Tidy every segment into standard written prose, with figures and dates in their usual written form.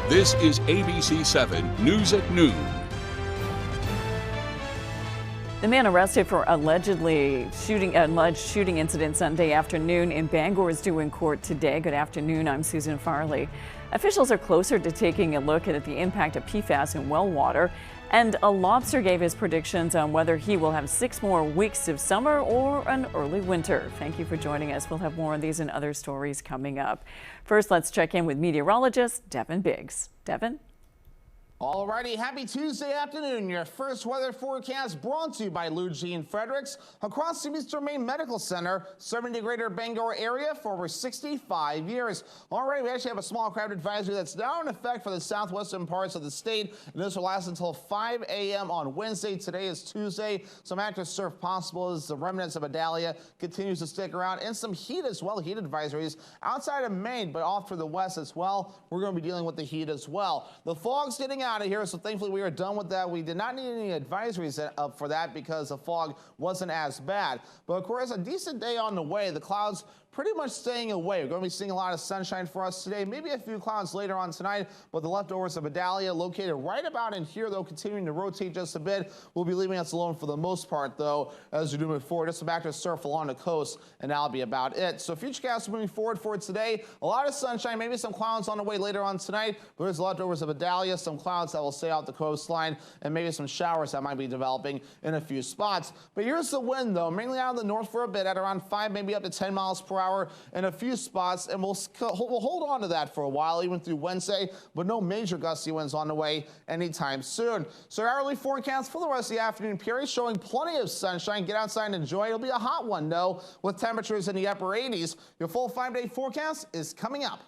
This is ABC 7 News at Noon. The man arrested for alleged shooting incident Sunday afternoon in Bangor is due in court today. Good afternoon, I'm Susan Farley. Officials are closer to taking a look at the impact of PFAS in well water, and a lobster gave his predictions on whether he will have 6 more weeks of summer or an early winter. Thank you for joining us. We'll have more on these and other stories coming up. First, let's check in with meteorologist Devin Biggs. Devin? Alrighty, happy Tuesday afternoon. Your first weather forecast brought to you by Lou Jean Fredericks across the Eastern Maine Medical Center, serving the greater Bangor area for over 65 years. Alright, we actually have a small crowd advisory that's now in effect for the southwestern parts of the state, and this will last until 5 a.m. on Wednesday. Today is Tuesday. Some active surf possible as the remnants of Adalia continues to stick around, and some heat as well. Heat advisories outside of Maine, but off to the west as well. We're going to be dealing with the heat as well. The fog's getting out of here, so thankfully we are done with that. We did not need any advisories up for that because the fog wasn't as bad. But of course, a decent day on the way. The clouds pretty much staying away. We're going to be seeing a lot of sunshine for us today. Maybe a few clouds later on tonight, but the leftovers of Adalia located right about in here, though, continuing to rotate just a bit. We'll be leaving us alone for the most part, though, as we do move forward. Just some active surf along the coast, and that'll be about it. So futurecast moving forward for today. A lot of sunshine, maybe some clouds on the way later on tonight, but there's leftovers of Adalia, some clouds that will stay out the coastline, and maybe some showers that might be developing in a few spots. But here's the wind, though, mainly out of the north for a bit at around 5, maybe up to 10 miles per hour in a few spots, and we'll hold on to that for a while, even through Wednesday, but no major gusty winds on the way anytime soon. So our early forecast for the rest of the afternoon period showing plenty of sunshine. Get outside and enjoy. It'll be a hot one, though, with temperatures in the upper 80s. Your full 5-day forecast is coming up.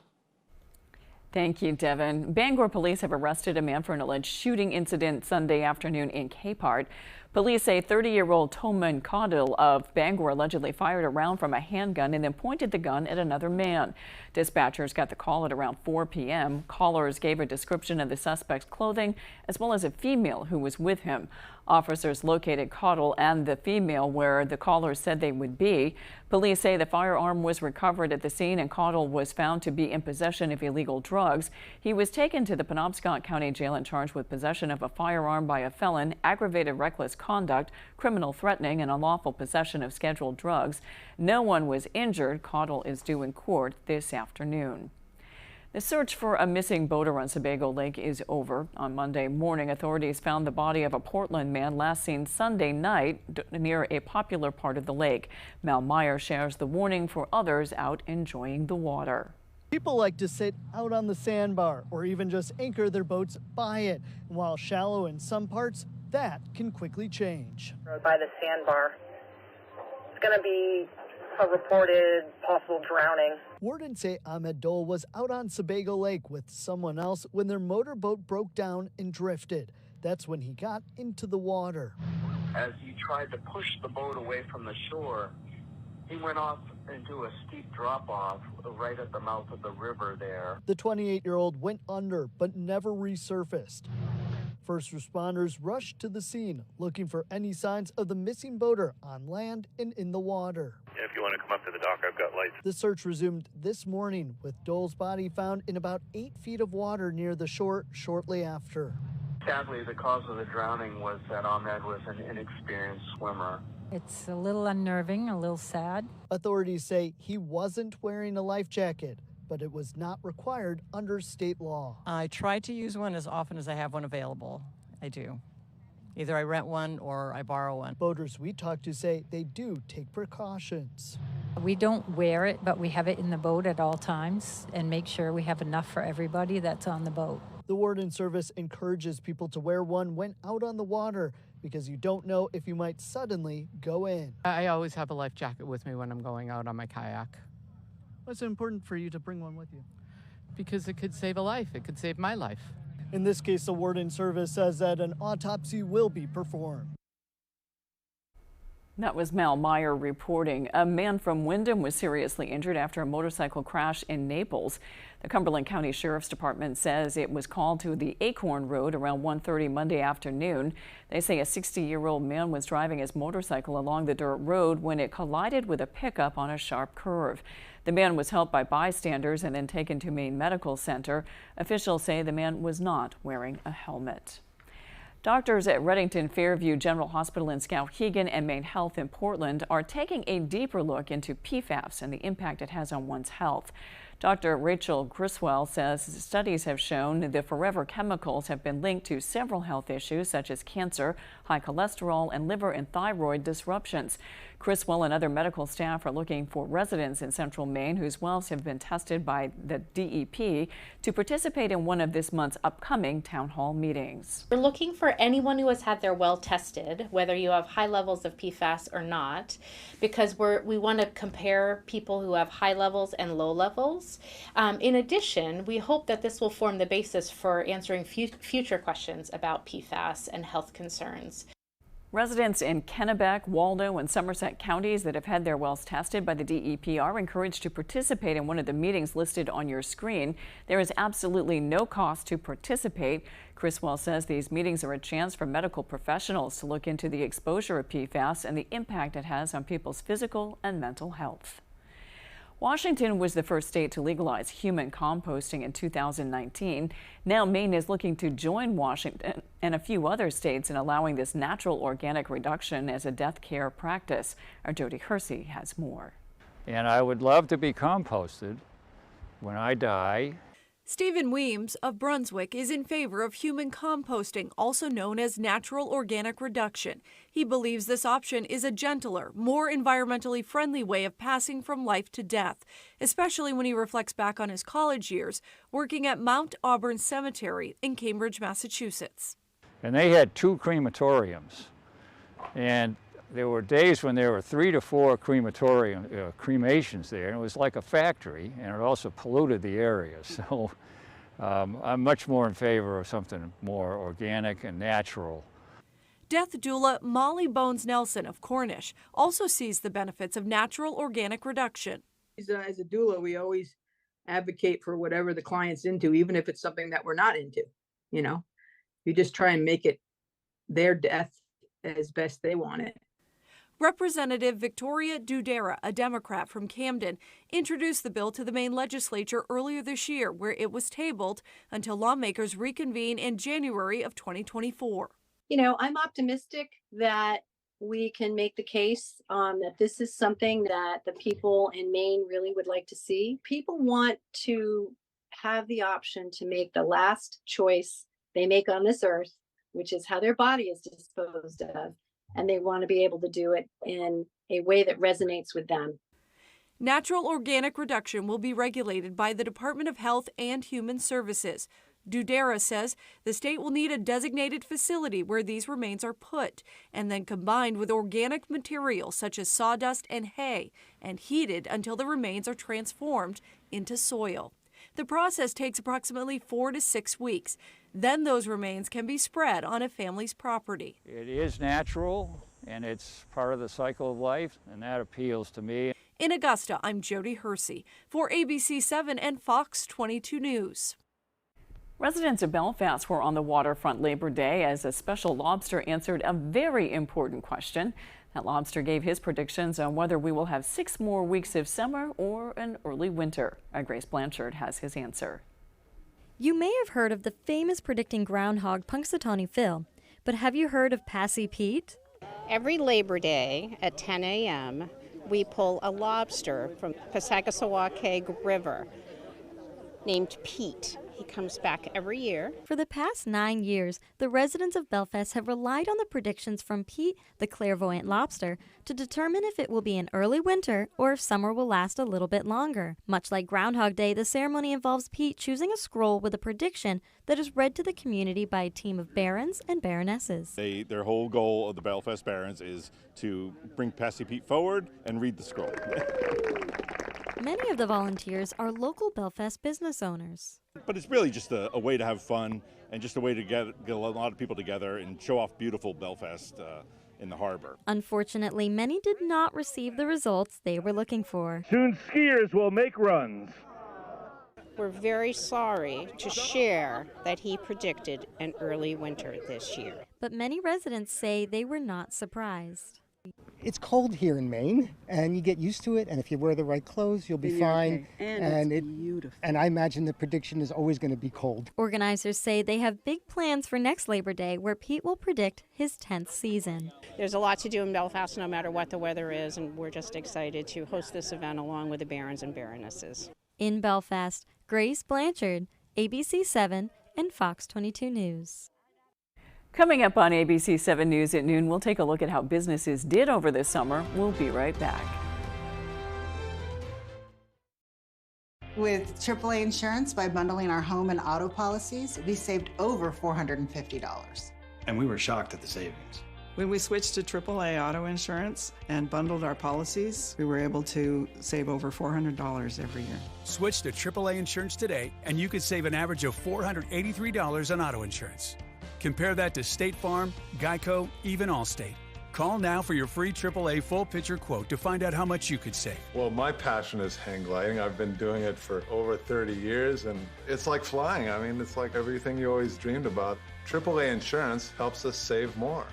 Thank you, Devin. Bangor police have arrested a man for an alleged shooting incident Sunday afternoon in Capehart. Police say 30-year-old Toman Caudill of Bangor allegedly fired a round from a handgun and then pointed the gun at another man. Dispatchers got the call at around 4 p.m. Callers gave a description of the suspect's clothing as well as a female who was with him. Officers located Caudill and the female where the callers said they would be. Police say the firearm was recovered at the scene and Caudill was found to be in possession of illegal drugs. He was taken to the Penobscot County Jail and charged with possession of a firearm by a felon, aggravated reckless conduct, criminal threatening, and unlawful possession of scheduled drugs. No one was injured. Caudill is due in court this afternoon. The search for a missing boater on Sebago Lake is over. On Monday morning, authorities found the body of a Portland man last seen Sunday night near a popular part of the lake. Mel Meyer shares the warning for others out enjoying the water. People like to sit out on the sandbar or even just anchor their boats by it. And while shallow in some parts, that can quickly change. By the sandbar, it's going to be a reported possible drowning. Wardens say Ahmed Dole was out on Sebago Lake with someone else when their motorboat broke down and drifted. That's when he got into the water. As he tried to push the boat away from the shore, he went off into a steep drop-off right at the mouth of the river there. The 28-year-old went under but never resurfaced. First responders rushed to the scene looking for any signs of the missing boater on land and in the water. If you want to come up to the dock, I've got lights. The search resumed this morning with Dole's body found in about 8 feet of water near the shore shortly after. Sadly, the cause of the drowning was that Ahmed was an inexperienced swimmer. It's a little unnerving, a little sad. Authorities say he wasn't wearing a life jacket, but it was not required under state law. I try to use one as often as I have one available. I do. Either I rent one or I borrow one. Boaters we talked to say they do take precautions. We don't wear it, but we have it in the boat at all times and make sure we have enough for everybody that's on the boat. The Warden Service encourages people to wear one when out on the water because you don't know if you might suddenly go in. I always have a life jacket with me when I'm going out on my kayak. What's important for you to bring one with you? Because it could save a life. It could save my life. In this case, the Warden Service says that an autopsy will be performed. That was Mal Meyer reporting. A man from Wyndham was seriously injured after a motorcycle crash in Naples. The Cumberland County Sheriff's Department says it was called to the Acorn Road around 1:30 Monday afternoon. They say a 60-year-old man was driving his motorcycle along the dirt road when it collided with a pickup on a sharp curve. The man was helped by bystanders and then taken to Maine Medical Center. Officials say the man was not wearing a helmet. Doctors at Reddington Fairview General Hospital in Skowhegan and Maine Health in Portland are taking a deeper look into PFAS and the impact it has on one's health. Dr. Rachel Griswell says studies have shown the forever chemicals have been linked to several health issues such as cancer, high cholesterol, and liver and thyroid disruptions. Griswell and other medical staff are looking for residents in central Maine whose wells have been tested by the DEP to participate in one of this month's upcoming town hall meetings. We're looking for anyone who has had their well tested, whether you have high levels of PFAS or not, because we want to compare people who have high levels and low levels. In addition, we hope that this will form the basis for answering future questions about PFAS and health concerns. Residents in Kennebec, Waldo, and Somerset counties that have had their wells tested by the DEP are encouraged to participate in one of the meetings listed on your screen. There is absolutely no cost to participate. Griswell says these meetings are a chance for medical professionals to look into the exposure of PFAS and the impact it has on people's physical and mental health. Washington was the first state to legalize human composting in 2019. Now Maine is looking to join Washington and a few other states in allowing this natural organic reduction as a death care practice. Our Jody Hersey has more. And I would love to be composted when I die. Stephen Weems of Brunswick is in favor of human composting, also known as natural organic reduction. He believes this option is a gentler, more environmentally friendly way of passing from life to death, especially when he reflects back on his college years working at Mount Auburn Cemetery in Cambridge, Massachusetts. And they had 2 crematoriums. And there were days when there were 3 to 4 cremations there, and it was like a factory, and it also polluted the area. So I'm much more in favor of something more organic and natural. Death doula Molly Bones Nelson of Cornish also sees the benefits of natural organic reduction. As a doula, we always advocate for whatever the client's into, even if it's something that we're not into. You know, you just try and make it their death as best they want it. Representative Victoria Dudera, a Democrat from Camden, introduced the bill to the Maine legislature earlier this year, where it was tabled until lawmakers reconvene in January of 2024. You know, I'm optimistic that we can make the case that this is something that the people in Maine really would like to see. People want to have the option to make the last choice they make on this earth, which is how their body is disposed of. And they want to be able to do it in a way that resonates with them. Natural organic reduction will be regulated by the Department of Health and Human Services. Dudera says the state will need a designated facility where these remains are put and then combined with organic materials such as sawdust and hay and heated until the remains are transformed into soil. The process takes approximately 4 to 6 weeks. Then those remains can be spread on a family's property. It is natural, and it's part of the cycle of life, and that appeals to me. In Augusta, I'm Jody Hersey for ABC 7 and Fox 22 News. Residents of Belfast were on the waterfront Labor Day as a special lobster answered a very important question. That lobster gave his predictions on whether we will have 6 more weeks of summer or an early winter. Grace Blanchard has his answer. You may have heard of the famous predicting groundhog Punxsutawney Phil, but have you heard of Passy Pete? Every Labor Day at 10 a.m., we pull a lobster from Passagassawake River named Pete. He comes back every year. For the past 9 years, the residents of Belfast have relied on the predictions from Pete, the clairvoyant lobster, to determine if it will be an early winter or if summer will last a little bit longer. Much like Groundhog Day, the ceremony involves Pete choosing a scroll with a prediction that is read to the community by a team of barons and baronesses. Their whole goal of the Belfast Barons is to bring Passy Pete forward and read the scroll. Many of the volunteers are local Belfast business owners. But it's really just a way to have fun and just a way to get a lot of people together and show off beautiful Belfast in the harbor. Unfortunately, many did not receive the results they were looking for. Soon skiers will make runs. We're very sorry to share that he predicted an early winter this year. But many residents say they were not surprised. It's cold here in Maine, and you get used to it, and if you wear the right clothes, you'll be fine. Okay. And it's beautiful. And I imagine the prediction is always going to be cold. Organizers say they have big plans for next Labor Day, where Pete will predict his 10th season. There's a lot to do in Belfast no matter what the weather is, and we're just excited to host this event along with the Barons and Baronesses. In Belfast, Grace Blanchard, ABC 7 and Fox 22 News. Coming up on ABC 7 News at noon, we'll take a look at how businesses did over this summer. We'll be right back. With AAA Insurance, by bundling our home and auto policies, we saved over $450. And we were shocked at the savings. When we switched to AAA auto insurance and bundled our policies, we were able to save over $400 every year. Switch to AAA insurance today, and you could save an average of $483 on auto insurance. Compare that to State Farm, Geico, even Allstate. Call now for your free AAA full picture quote to find out how much you could save. Well, my passion is hang gliding. I've been doing it for over 30 years, and it's like flying. I mean, it's like everything you always dreamed about. AAA insurance helps us save more.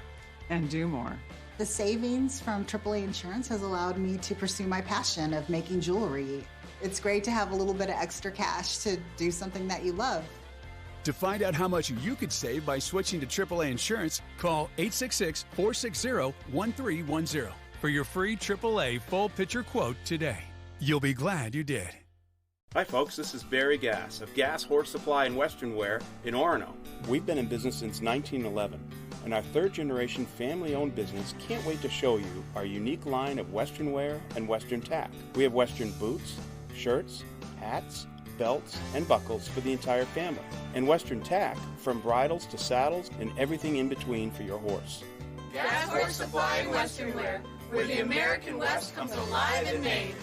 And do more. The savings from AAA Insurance has allowed me to pursue my passion of making jewelry. It's great to have a little bit of extra cash to do something that you love. To find out how much you could save by switching to AAA insurance, call 866-460-1310 for your free AAA full picture quote today. You'll be glad you did. Hi folks, this is Barry Gass of Gass Horse Supply and Western Wear in Orono. We've been in business since 1911, and our third-generation family-owned business can't wait to show you our unique line of Western wear and Western tack. We have Western boots, shirts, hats, belts, and buckles for the entire family, and Western tack from bridles to saddles and everything in between for your horse. Gass Horse Supply and Western Wear, where the American West comes alive in Maine.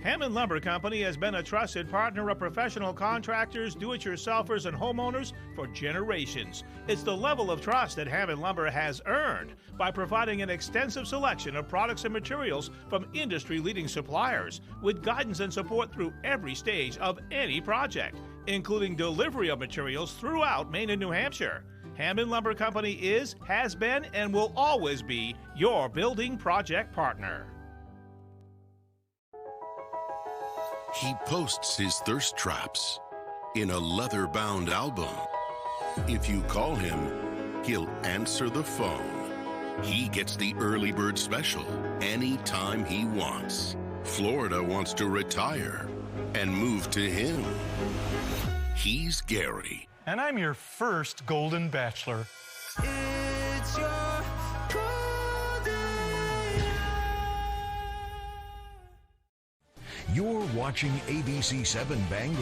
Hammond Lumber Company has been a trusted partner of professional contractors, do-it-yourselfers, and homeowners for generations. It's the level of trust that Hammond Lumber has earned by providing an extensive selection of products and materials from industry-leading suppliers with guidance and support through every stage of any project, including delivery of materials throughout Maine and New Hampshire. Hammond Lumber Company is, has been, and will always be your building project partner. He posts his thirst traps in a leather-bound album. If you call him, he'll answer the phone. He gets the early bird special anytime he wants. Florida wants to retire and move to him. He's Gary. And I'm your first Golden Bachelor. It's your You're watching ABC 7 Bangor.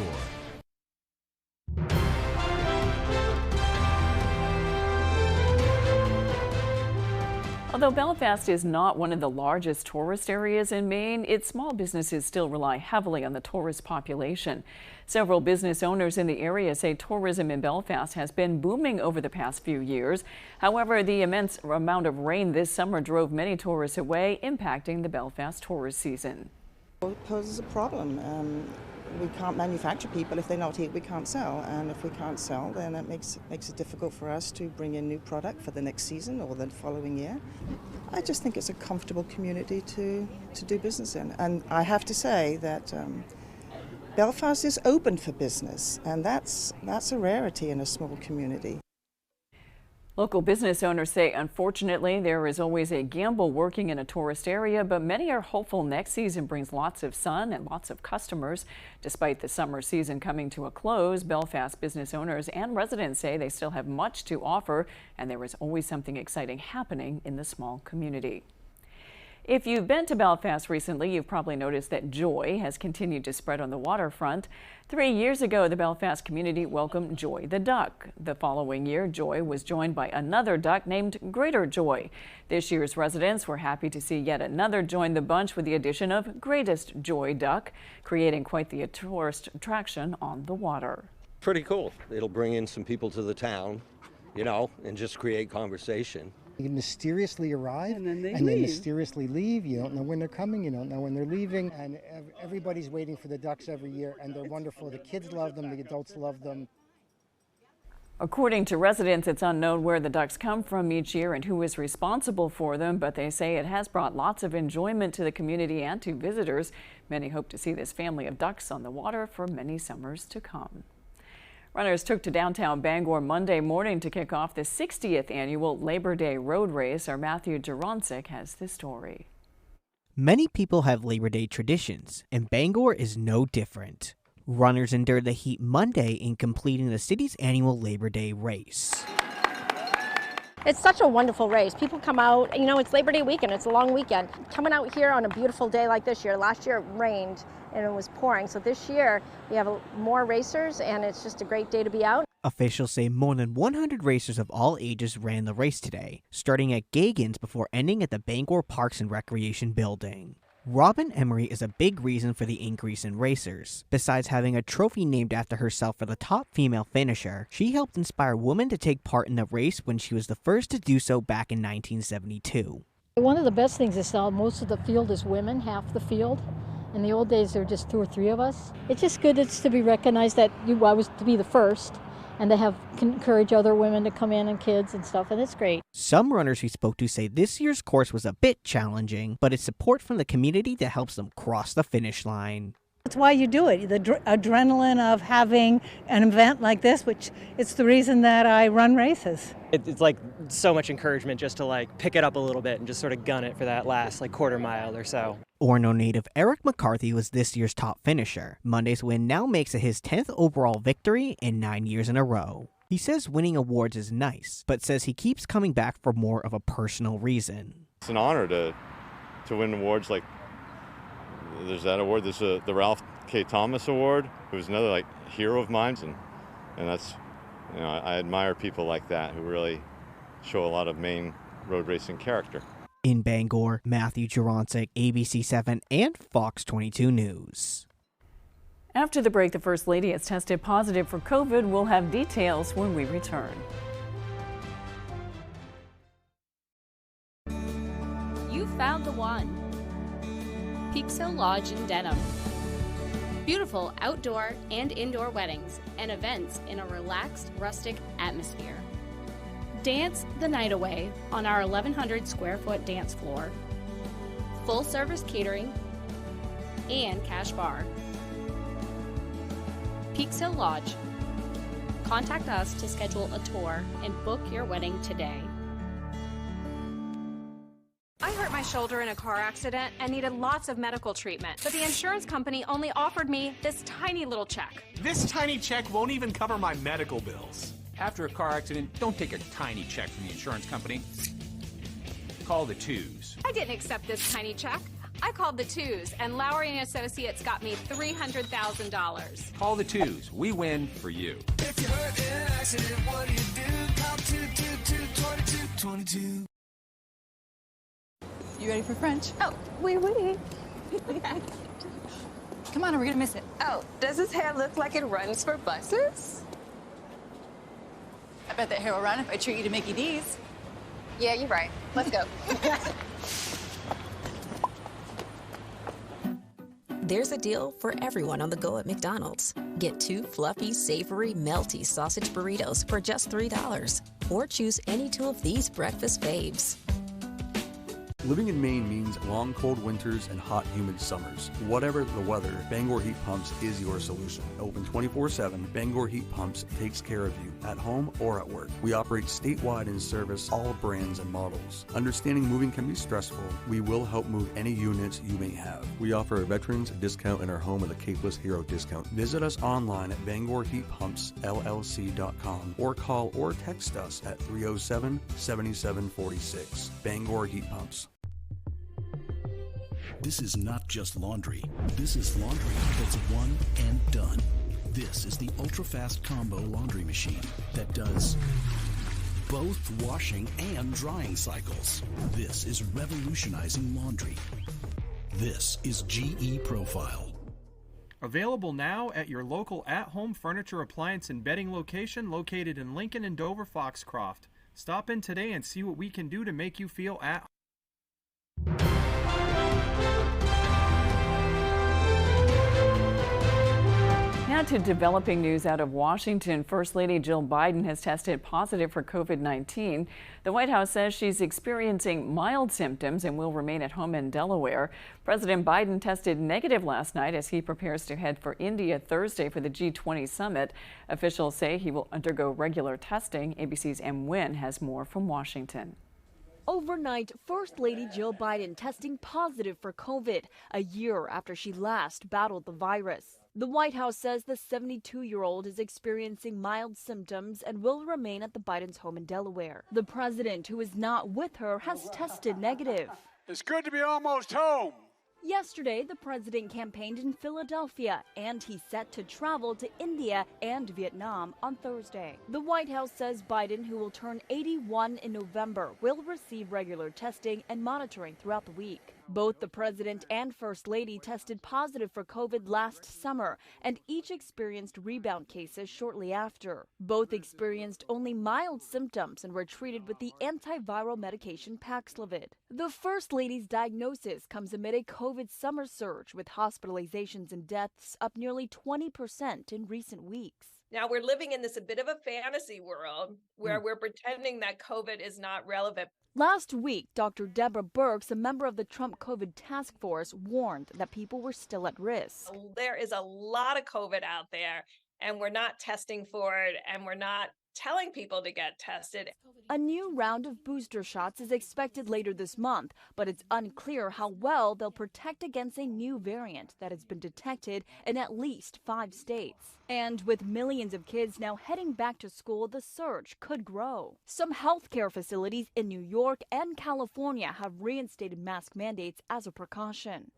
Although Belfast is not one of the largest tourist areas in Maine, its small businesses still rely heavily on the tourist population. Several business owners in the area say tourism in Belfast has been booming over the past few years. However, the immense amount of rain this summer drove many tourists away, impacting the Belfast tourist season. It poses a problem. We can't manufacture people. If they're not here, we can't sell. And if we can't sell, then it makes it difficult for us to bring in new product for the next season or the following year. I just think it's a comfortable community to do business in. And I have to say that Belfast is open for business, and that's a rarity in a small community. Local business owners say, unfortunately, there is always a gamble working in a tourist area, but many are hopeful next season brings lots of sun and lots of customers. Despite the summer season coming to a close, Belfast business owners and residents say they still have much to offer, and there is always something exciting happening in the small community. If you've been to Belfast recently, you've probably noticed that joy has continued to spread on the waterfront. 3 years ago, the Belfast community welcomed Joy the duck. The following year, Joy was joined by another duck named Greater Joy. This year's residents were happy to see yet another join the bunch with the addition of Greatest Joy Duck, creating quite the tourist attraction on the water. Pretty cool. It'll bring in some people to the town and just create conversation. You mysteriously arrive and then they mysteriously leave. You don't know when they're coming, you don't know when they're leaving, and everybody's waiting for the ducks every year, and they're wonderful. The kids love them, the adults love them. According to residents, it's unknown where the ducks come from each year and who is responsible for them, but they say it has brought lots of enjoyment to the community and to visitors. Many hope to see this family of ducks on the water for many summers to come. Runners took to downtown Bangor Monday morning to kick off the 60th annual Labor Day road race. Our Matthew Duronsik has this story. Many people have Labor Day traditions, and Bangor is no different. Runners endured the heat Monday in completing the city's annual Labor Day race. It's such a wonderful race. People come out, it's Labor Day weekend, it's a long weekend. Coming out here on a beautiful day like this year. Last year it rained and it was pouring, so this year we have more racers and it's just a great day to be out. Officials say more than 100 racers of all ages ran the race today, starting at Gagan's before ending at the Bangor Parks and Recreation building. Robin Emery is a big reason for the increase in racers. Besides having a trophy named after herself for the top female finisher, she helped inspire women to take part in the race when she was the first to do so back in 1972. One of the best things is now most of the field is women, half the field. In the old days, there were just 2 or 3 of us. It's just good to be recognized that I was to be the first, and to encourage other women to come in and kids and stuff, and it's great. Some runners we spoke to say this year's course was a bit challenging, but it's support from the community that helps them cross the finish line. That's why you do it, the adrenaline of having an event like this, which it's the reason that I run races. It's like so much encouragement just to pick it up a little bit and just sort of gun it for that last quarter mile or so. Orono native Eric McCarthy was this year's top finisher. Monday's win now makes it his 10th overall victory in 9 years in a row. He says winning awards is nice, but says he keeps coming back for more of a personal reason. It's an honor to win awards like there's that award. There's the Ralph K. Thomas Award, who's another hero of mine, and that's I admire people like that who really show a lot of Maine road racing character. In Bangor, Matthew Duronsik, ABC7 and Fox 22 News. After the break, the First Lady has tested positive for COVID. We'll have details when we return. You found the one. Peaks Hill Lodge in Denham. Beautiful outdoor and indoor weddings and events in a relaxed, rustic atmosphere. Dance the night away on our 1,100 square foot dance floor. Full service catering and cash bar. Peaks Hill Lodge. Contact us to schedule a tour and book your wedding today. I hurt my shoulder in a car accident and needed lots of medical treatment, but the insurance company only offered me this tiny little check. This tiny check won't even cover my medical bills. After a car accident, don't take a tiny check from the insurance company. Call the Twos. I didn't accept this tiny check. I called the Twos, and Lowry & Associates got me $300,000. Call the Twos. We win for you. If you're hurt in an accident, what do? Call 222-2222. You ready for French? Oh, we're waiting. Come on, or we're gonna miss it. Oh, does his hair look like it runs for buses? I bet that hair will run if I treat you to Mickey D's. Yeah, you're right. Let's go. There's a deal for everyone on the go at McDonald's. Get 2 fluffy, savory, melty sausage burritos for just $3. Or choose any 2 of these breakfast faves. Living in Maine means long, cold winters and hot, humid summers. Whatever the weather, Bangor Heat Pumps is your solution. Open 24/7, Bangor Heat Pumps takes care of you at home or at work. We operate statewide and service all brands and models. Understanding moving can be stressful. We will help move any units you may have. We offer a veterans discount in our home with a Capeless Hero discount. Visit us online at BangorHeatPumpsLLC.com or call or text us at 307-7746. Bangor Heat Pumps. This is not just laundry. This is laundry that's one and done. This is the ultra-fast combo laundry machine that does both washing and drying cycles. This is revolutionizing laundry. This is GE Profile. Available now at your local at-home furniture, appliance, and bedding location located in Lincoln and Dover Foxcroft. Stop in today and see what we can do to make you feel at home. Now to developing news out of Washington. First Lady Jill Biden has tested positive for COVID-19. The White House says she's experiencing mild symptoms and will remain at home in Delaware. President Biden tested negative last night as he prepares to head for India Thursday for the G20 summit. Officials say he will undergo regular testing. ABC's M. Nguyen has more from Washington. Overnight, First Lady Jill Biden testing positive for COVID, a year after she last battled the virus. The White House says the 72-year-old is experiencing mild symptoms and will remain at the Biden's home in Delaware. The president, who is not with her, has tested negative. It's good to be almost home. Yesterday, the president campaigned in Philadelphia, and he's set to travel to India and Vietnam on Thursday. The White House says Biden, who will turn 81 in November, will receive regular testing and monitoring throughout the week. Both the president and First Lady tested positive for COVID last summer, and each experienced rebound cases shortly after. Both experienced only mild symptoms and were treated with the antiviral medication Paxlovid. The First Lady's diagnosis comes amid a COVID summer surge, with hospitalizations and deaths up nearly 20% in recent weeks. Now we're living in this a bit of a fantasy world where we're pretending that COVID is not relevant. Last week, Dr. Deborah Birx, a member of the Trump COVID task force, warned that people were still at risk. There is a lot of COVID out there, and we're not testing for it, and we're not telling people to get tested. A new round of booster shots is expected later this month, but it's unclear how well they'll protect against a new variant that has been detected in at least 5 states. And with millions of kids now heading back to school, the surge could grow. Some healthcare facilities in New York and California have reinstated mask mandates as a precaution.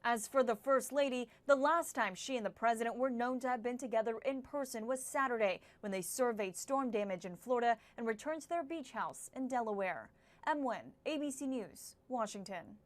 As for the First Lady, the last time she and the president were known to have been together in person was Saturday, when they surveyed storm damage in Florida and returned to their beach house in Delaware. M. Nguyen, ABC News, Washington.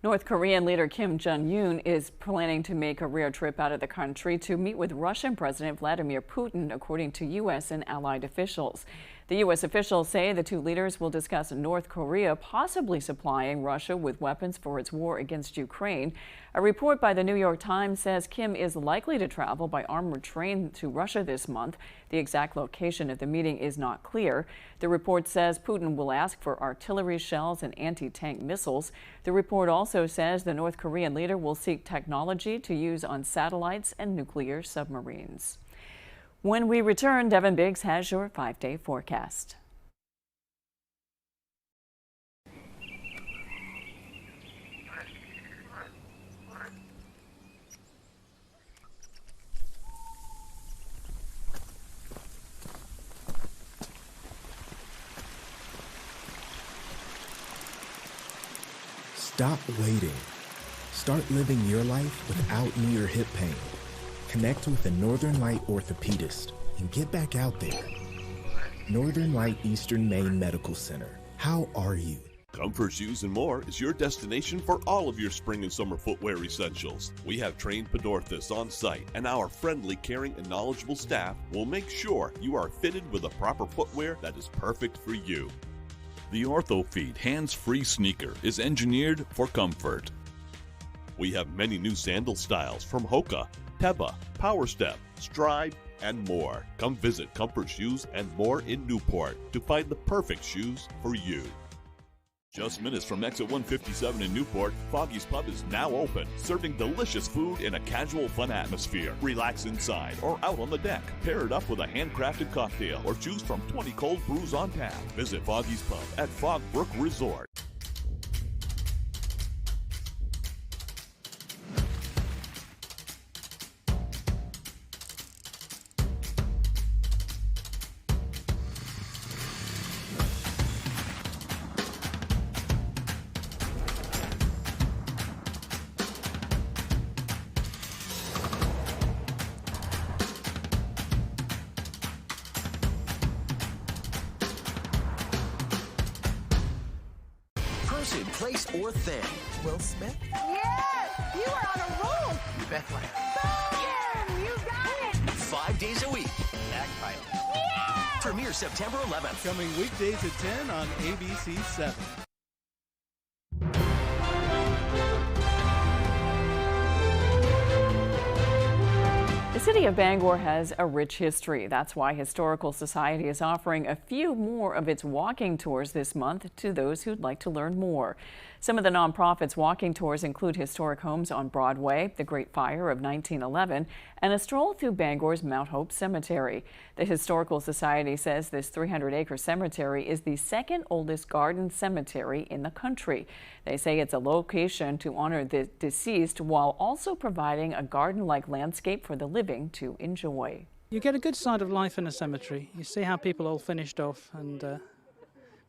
North Korean leader Kim Jong-un is planning to make a rare trip out of the country to meet with Russian President Vladimir Putin, according to U.S. and allied officials. The U.S. officials say the two leaders will discuss North Korea possibly supplying Russia with weapons for its war against Ukraine. A report by the New York Times says Kim is likely to travel by armored train to Russia this month. The exact location of the meeting is not clear. The report says Putin will ask for artillery shells and anti-tank missiles. The report also says the North Korean leader will seek technology to use on satellites and nuclear submarines. When we return, Devin Biggs has your 5-day forecast. Stop waiting. Start living your life without knee or hip pain. Connect with a Northern Light orthopedist and get back out there. Northern Light Eastern Maine Medical Center. How are you? Comfort Shoes and More is your destination for all of your spring and summer footwear essentials. We have trained podorthists on site, and our friendly, caring, and knowledgeable staff will make sure you are fitted with the proper footwear that is perfect for you. The OrthoFeed hands-free sneaker is engineered for comfort. We have many new sandal styles from Hoka, Teva, Power Step, Stride, and more. Come visit Comfort Shoes and More in Newport to find the perfect shoes for you. Just minutes from exit 157 in Newport, Foggy's Pub is now open, serving delicious food in a casual, fun atmosphere. Relax inside or out on the deck. Pair it up with a handcrafted cocktail or choose from 20 cold brews on tap. Visit Foggy's Pub at Fogbrook Resort. Person, place, or thing. Will Smith? Yes! You are on a roll. Bethlehem. Boom! You got it. 5 days a week. Act right. Yeah! Premiere September 11th. Coming weekdays at 10 on ABC 7. The city of Bangor has a rich history. That's why Historical Society is offering a few more of its walking tours this month to those who'd like to learn more. Some of the nonprofit's walking tours include historic homes on Broadway, the Great Fire of 1911, and a stroll through Bangor's Mount Hope Cemetery. The Historical Society says this 300-acre cemetery is the second oldest garden cemetery in the country. They say it's a location to honor the deceased while also providing a garden-like landscape for the living to enjoy. You get a good side of life in a cemetery. You see how people all finished off and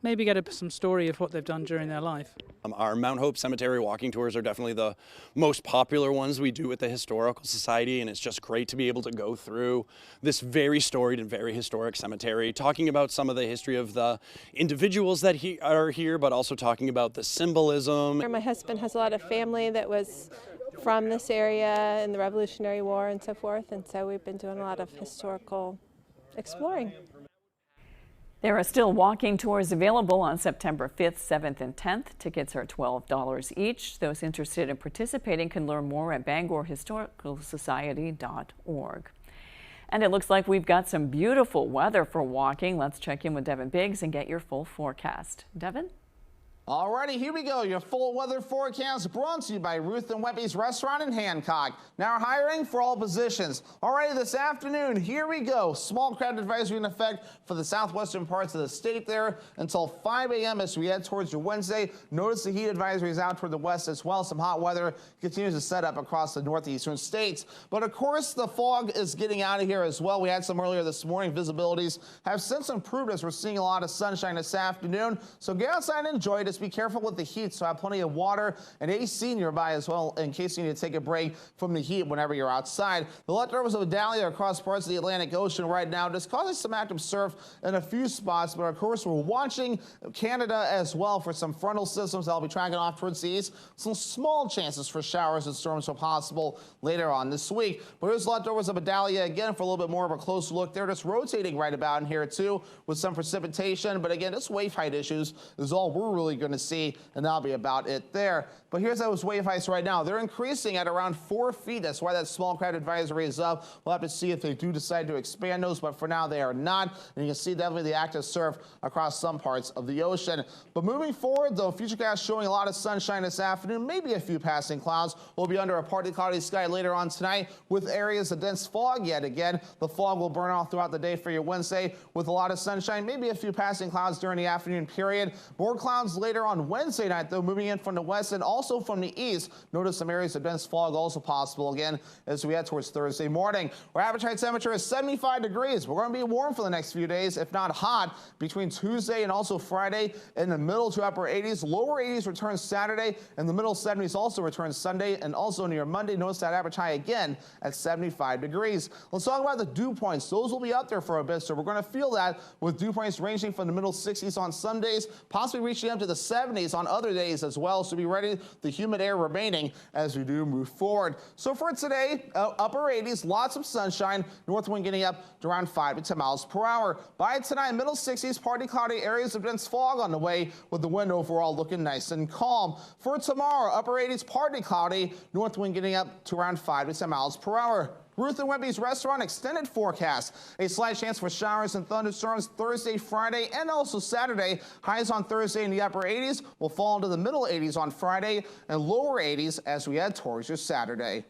maybe get some story of what they've done during their life. Our Mount Hope Cemetery walking tours are definitely the most popular ones we do at the Historical Society, and it's just great to be able to go through this very storied and very historic cemetery, talking about some of the history of the individuals that are here, but also talking about the symbolism. My husband has a lot of family that was from this area in the Revolutionary War and so forth, and so we've been doing a lot of historical exploring. There are still walking tours available on September 5th, 7th, and 10th. Tickets are $12 each. Those interested in participating can learn more at BangorHistoricalSociety.org. And it looks like we've got some beautiful weather for walking. Let's check in with Devin Biggs and get your full forecast. Devin? Alrighty, here we go. Your full weather forecast brought to you by Ruth and Weppy's Restaurant in Hancock. Now hiring for all positions. Alrighty, this afternoon, here we go. Small crowd advisory in effect for the southwestern parts of the state there until 5 a.m. as we head towards your Wednesday. Notice the heat advisory is out toward the west as well. Some hot weather continues to set up across the northeastern states. But of course, the fog is getting out of here as well. We had some earlier this morning. Visibilities have since improved as we're seeing a lot of sunshine this afternoon. So get outside and enjoy it. Just be careful with the heat, so have plenty of water and AC nearby as well in case you need to take a break from the heat whenever you're outside. The leftovers of Dahlia across parts of the Atlantic Ocean right now just causing some active surf in a few spots, but of course we're watching Canada as well for some frontal systems that'll be tracking off towards the east. Some small chances for showers and storms are possible later on this week. But here's leftovers of Dahlia again for a little bit more of a closer look. They're just rotating right about in here too with some precipitation, but again, just wave height issues is all we're really going to see, and that'll be about it there. But here's those wave heights right now. They're increasing at around 4 feet. That's why that small crowd advisory is up. We'll have to see if they do decide to expand those, but for now they are not. And you can see definitely the active surf across some parts of the ocean. But moving forward, though, Futurecast showing a lot of sunshine this afternoon, maybe a few passing clouds. We'll be under a partly cloudy sky later on tonight with areas of dense fog yet again. The fog will burn off throughout the day for your Wednesday with a lot of sunshine, maybe a few passing clouds during the afternoon period. More clouds later on Wednesday night, though, moving in from the west and also from the east. Notice some areas of dense fog also possible again as we head towards Thursday morning. Our average high temperature is 75 degrees. We're going to be warm for the next few days, if not hot, between Tuesday and also Friday in the middle to upper 80s. Lower 80s return Saturday, and the middle 70s also return Sunday, and also near Monday. Notice that average high again at 75 degrees. Let's talk about the dew points. Those will be up there for a bit, so we're going to feel that with dew points ranging from the middle 60s on some days, possibly reaching up to the 70s on other days as well. So be ready, the humid air remaining as we do move forward. So for today, upper 80s, lots of sunshine, north wind getting up to around 5 to 10 miles per hour. By tonight, middle 60s, partly cloudy, areas of dense fog on the way with the wind overall looking nice and calm. For tomorrow, upper 80s, partly cloudy, north wind getting up to around 5 to 10 miles per hour. Ruth and Weppy's Restaurant extended forecast. A slight chance for showers and thunderstorms Thursday, Friday, and also Saturday. Highs on Thursday in the upper 80s will fall into the middle 80s on Friday and lower 80s as we head towards your Saturday.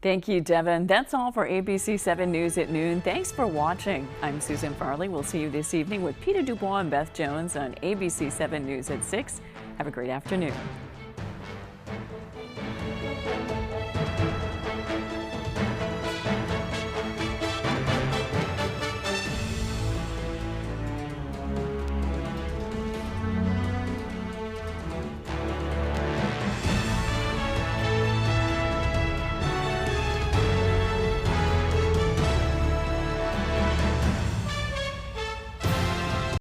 Thank you, Devin. That's all for ABC 7 News at noon. Thanks for watching. I'm Susan Farley. We'll see you this evening with Peter Dubois and Beth Jones on ABC 7 News at 6. Have a great afternoon.